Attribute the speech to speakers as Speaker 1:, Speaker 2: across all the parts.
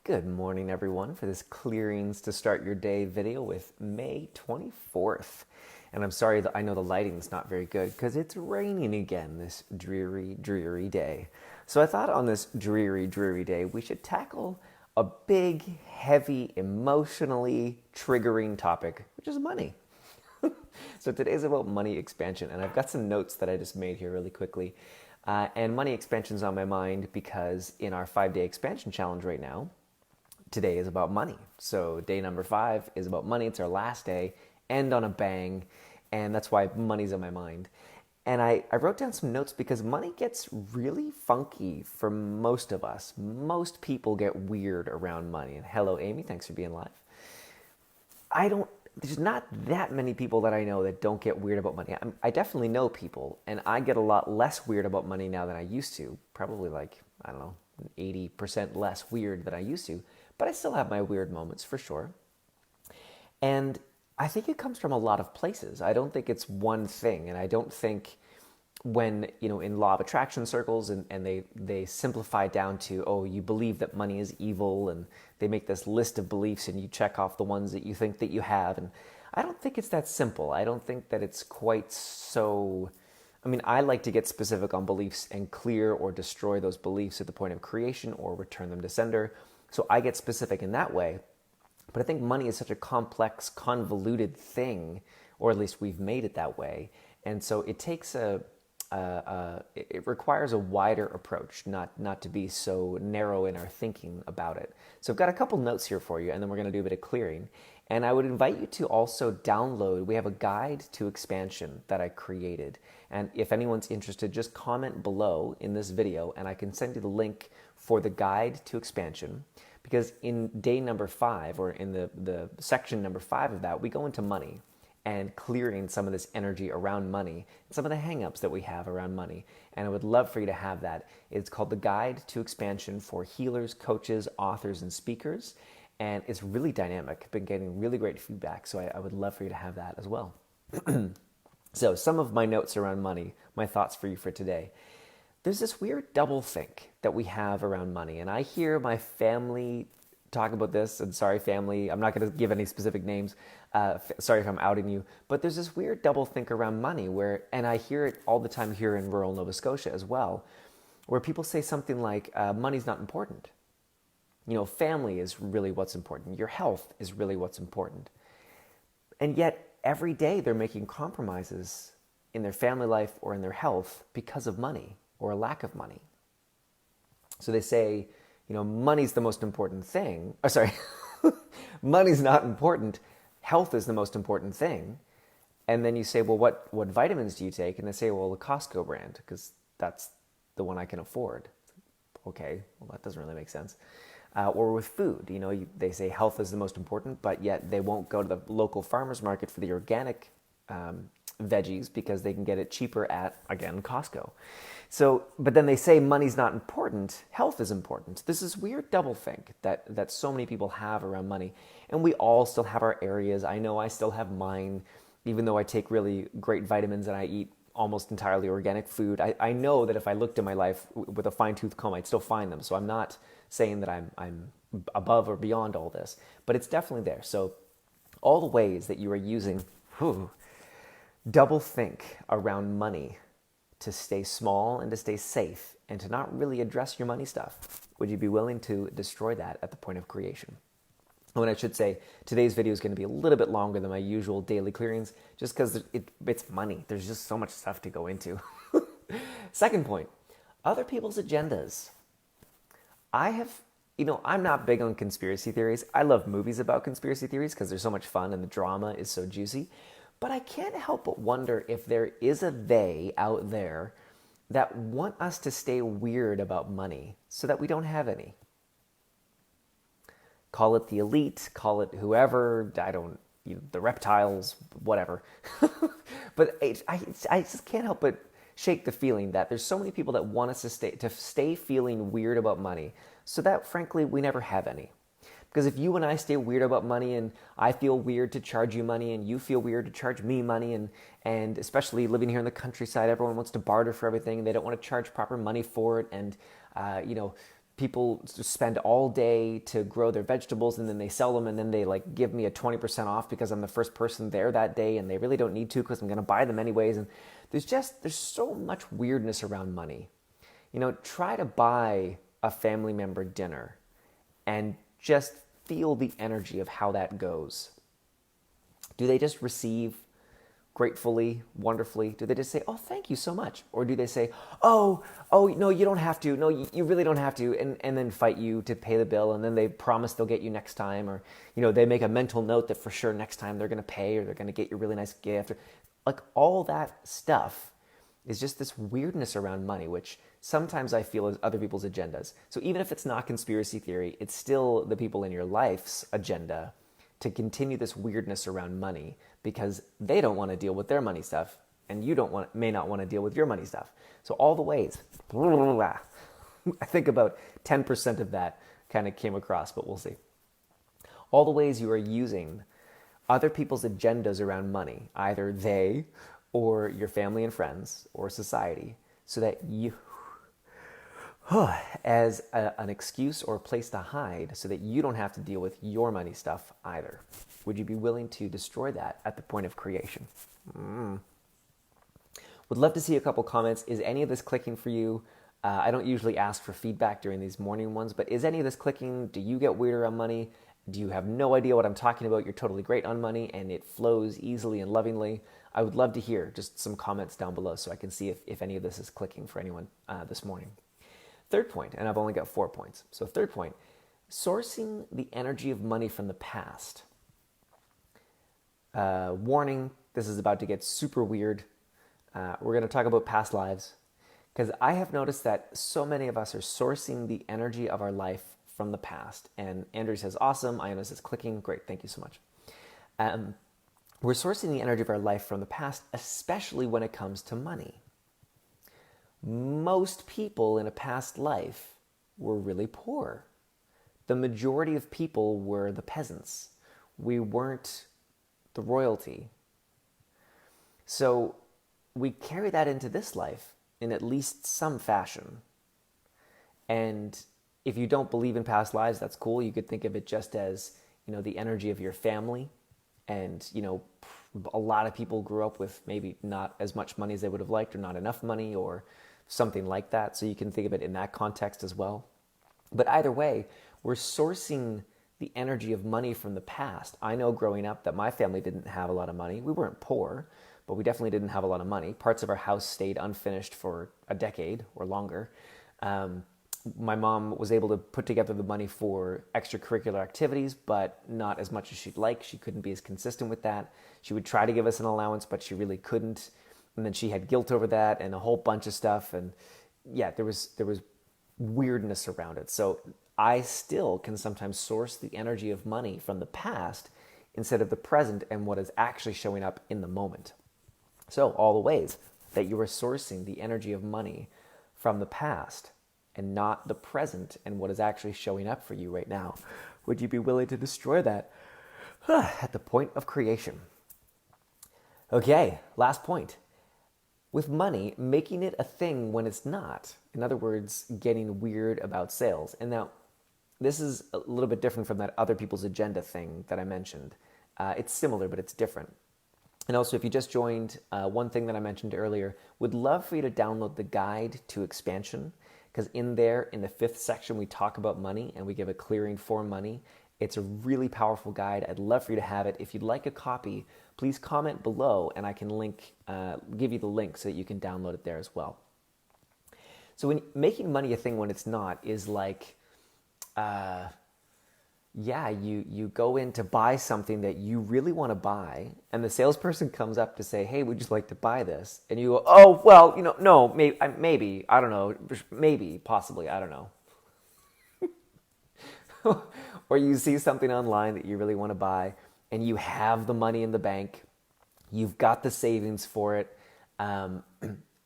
Speaker 1: Good morning, everyone, for this Clearings to Start Your Day video with May 24th. And I'm sorry that I know the lighting's not very good because it's raining again this dreary, dreary day. So I thought on this dreary, dreary day, we should tackle a big, heavy, emotionally triggering topic, which is money. So today's about money expansion, and I've got some notes that I just made here really quickly. And money expansion's on my mind because in our 5-day expansion challenge right now, today is about money. So day number 5 is about money. It's our last day, end on a bang, and that's why money's on my mind. And I wrote down some notes because money gets really funky for most of us. Most people get weird around money. And hello, Amy, thanks for being live. There's not that many people that I know that don't get weird about money. I definitely know people, and I get a lot less weird about money now than I used to. Probably like, 80% less weird than I used to. But I still have my weird moments for sure. And I think it comes from a lot of places. I don't think it's one thing. And I don't think when, in law of attraction circles and they simplify down to, oh, you believe that money is evil, and they make this list of beliefs and you check off the ones that you think that you have. And I don't think it's that simple. I don't think that it's quite so... I like to get specific on beliefs and clear or destroy those beliefs at the point of creation or return them to sender. So I get specific in that way. But I think money is such a complex, convoluted thing, or at least we've made it that way. And so it takes it requires a wider approach, not to be so narrow in our thinking about it. So I've got a couple notes here for you, and then we're going to do a bit of clearing. And I would invite you to also download, we have a guide to expansion that I created. And if anyone's interested, just comment below in this video, and I can send you the link for the guide to expansion. Because in day number 5, or in the section number 5 of that, we go into money and clearing some of this energy around money, some of the hangups that we have around money. And I would love for you to have that. It's called the Guide to Expansion for Healers, Coaches, Authors, and Speakers. And it's really dynamic. I've been getting really great feedback, so I would love for you to have that as well. So some of my notes around money, my thoughts for you for today. There's this weird doublethink that we have around money. And I hear my family talk about this, and sorry, family, I'm not going to give any specific names. Sorry if I'm outing you. But there's this weird doublethink around money and I hear it all the time here in rural Nova Scotia as well, where people say something like, money's not important. Family is really what's important. Your health is really what's important. And yet, every day they're making compromises in their family life or in their health because of money or a lack of money. So they say, money's the most important thing. Oh, sorry, money's not important. Health is the most important thing. And then you say, well, what vitamins do you take? And they say, well, the Costco brand, because that's the one I can afford. Okay, well, that doesn't really make sense. Or with food, they say health is the most important, but yet they won't go to the local farmer's market for the organic veggies because they can get it cheaper at, again, Costco. So, but then they say money's not important, health is important. This is weird doublethink that so many people have around money. And we all still have our areas. I know I still have mine, even though I take really great vitamins and I eat almost entirely organic food. I know that if I looked at my life with a fine-tooth comb, I'd still find them. So I'm not saying that I'm above or beyond all this, but it's definitely there. So all the ways that you are using doublethink around money to stay small and to stay safe and to not really address your money stuff, would you be willing to destroy that at the point of creation? And I should say, today's video is going to be a little bit longer than my usual daily clearings, just because it's money. There's just so much stuff to go into. Second point, other people's agendas. I'm not big on conspiracy theories. I love movies about conspiracy theories because they're so much fun and the drama is so juicy. But I can't help but wonder if there is a they out there that want us to stay weird about money so that we don't have any. Call it the elite, call it whoever, the reptiles, whatever. But I just can't help but shake the feeling that there's so many people that want us to stay feeling weird about money so that, frankly, we never have any. Because if you and I stay weird about money and I feel weird to charge you money and you feel weird to charge me money, and especially living here in the countryside, everyone wants to barter for everything. They don't want to charge proper money for it. And, people spend all day to grow their vegetables and then they sell them and then they like give me a 20% off because I'm the first person there that day and they really don't need to because I'm going to buy them anyways. And there's so much weirdness around money. Try to buy a family member dinner and just feel the energy of how that goes. Do they just receive gratefully, wonderfully? Do they just say, "Oh, thank you so much"? Or do they say, "Oh, no, you don't have to. No, you really don't have to," and then fight you to pay the bill, and then they promise they'll get you next time, or they make a mental note that for sure next time they're going to pay, or they're going to get you a really nice gift, or like all that stuff is just this weirdness around money, which sometimes I feel is other people's agendas. So even if it's not conspiracy theory, it's still the people in your life's agenda to continue this weirdness around money because they don't want to deal with their money stuff and you may not want to deal with your money stuff. So all the ways, I think about 10% of that kind of came across, but we'll see. All the ways you are using other people's agendas around money, either they or your family and friends or society, so that you, as an excuse or a place to hide so that you don't have to deal with your money stuff either. Would you be willing to destroy that at the point of creation? Would love to see a couple comments. Is any of this clicking for you? I don't usually ask for feedback during these morning ones, but is any of this clicking? Do you get weirder on money? Do you have no idea what I'm talking about? You're totally great on money and it flows easily and lovingly. I would love to hear just some comments down below so I can see if any of this is clicking for anyone this morning. Third point, and I've only got 4 points. So third point, sourcing the energy of money from the past. Warning, this is about to get super weird. We're going to talk about past lives because I have noticed that so many of us are sourcing the energy of our life from the past. And Andrew says, awesome. Iona says, clicking. Great. Thank you so much. We're sourcing the energy of our life from the past, especially when it comes to money. Most people in a past life were really poor. The majority of people were the peasants. We weren't the royalty. So we carry that into this life in at least some fashion. And if you don't believe in past lives, that's cool. You could think of it just as, the energy of your family. And, a lot of people grew up with maybe not as much money as they would have liked or not enough money or something like that. So you can think of it in that context as well. But either way, we're sourcing the energy of money from the past. I know growing up that my family didn't have a lot of money. We weren't poor, but we definitely didn't have a lot of money. Parts of our house stayed unfinished for a decade or longer. My mom was able to put together the money for extracurricular activities, but not as much as she'd like. She couldn't be as consistent with that. She would try to give us an allowance, but she really couldn't. And then she had guilt over that and a whole bunch of stuff. And yeah, there was weirdness around it. So I still can sometimes source the energy of money from the past instead of the present and what is actually showing up in the moment. So all the ways that you are sourcing the energy of money from the past and not the present and what is actually showing up for you right now. Would you be willing to destroy that at the point of creation? Okay, last point. With money, making it a thing when it's not. In other words, getting weird about sales. And now, this is a little bit different from that other people's agenda thing that I mentioned. It's similar, but it's different. And also, if you just joined, one thing that I mentioned earlier, would love for you to download the guide to expansion. Because in there, in the 5th section, we talk about money and we give a clearing for money. It's a really powerful guide. I'd love for you to have it. If you'd like a copy, please comment below and I can give you the link so that you can download it there as well. So when making money a thing when it's not is like, you go in to buy something that you really want to buy and the salesperson comes up to say, hey, would you like to buy this? And you go, oh, well, no, maybe, I don't know, maybe, possibly, I don't know. Or you see something online that you really want to buy and you have the money in the bank, you've got the savings for it,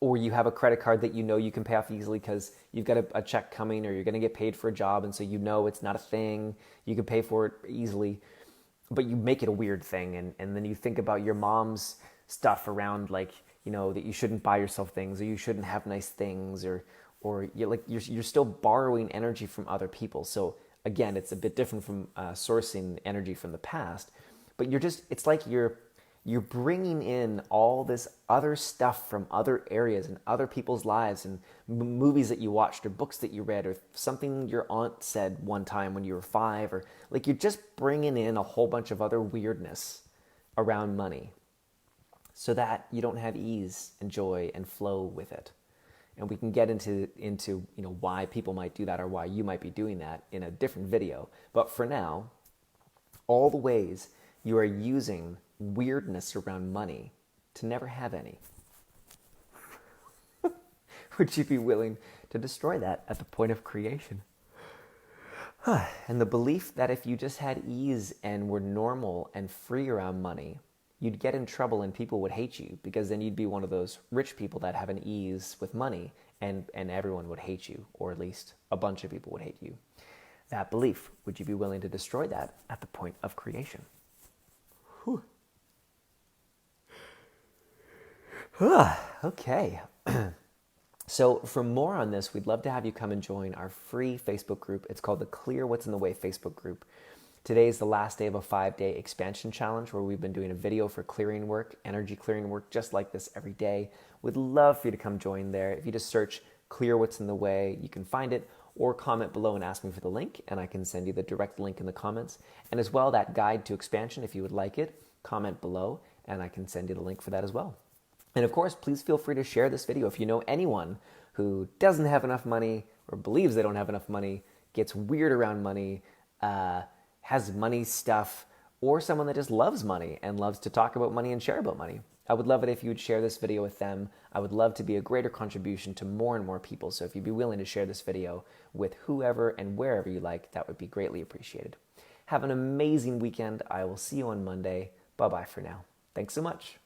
Speaker 1: or you have a credit card that you can pay off easily because you've got a check coming or you're going to get paid for a job and so it's not a thing, you can pay for it easily, but you make it a weird thing and then you think about your mom's stuff around that you shouldn't buy yourself things or you shouldn't have nice things or or you're still borrowing energy from other people. So again, it's a bit different from sourcing energy from the past, but it's like you're bringing in all this other stuff from other areas and other people's lives and movies that you watched or books that you read or something your aunt said one time when you were 5, or like you're just bringing in a whole bunch of other weirdness around money so that you don't have ease and joy and flow with it. And we can get into why people might do that or why you might be doing that in a different video. But for now, all the ways you are using weirdness around money to never have any. Would you be willing to destroy that at the point of creation? And the belief that if you just had ease and were normal and free around money, you'd get in trouble and people would hate you, because then you'd be one of those rich people that have an ease with money and everyone would hate you, or at least a bunch of people would hate you. That belief, would you be willing to destroy that at the point of creation? Whew. Okay. So for more on this, we'd love to have you come and join our free Facebook group. It's called the Clear What's in the Way Facebook group. Today is the last day of a 5-day expansion challenge where we've been doing a video for clearing work, energy clearing work, just like this every day. We'd love for you to come join there. If you just search Clear What's in the Way, you can find it, or comment below and ask me for the link, and I can send you the direct link in the comments. And as well, that guide to expansion, if you would like it, comment below, and I can send you the link for that as well. And of course, please feel free to share this video. If you know anyone who doesn't have enough money or believes they don't have enough money, gets weird around money, has money stuff, or someone that just loves money and loves to talk about money and share about money, I would love it if you would share this video with them. I would love to be a greater contribution to more and more people. So if you'd be willing to share this video with whoever and wherever you like, that would be greatly appreciated. Have an amazing weekend. I will see you on Monday. Bye-bye for now. Thanks so much.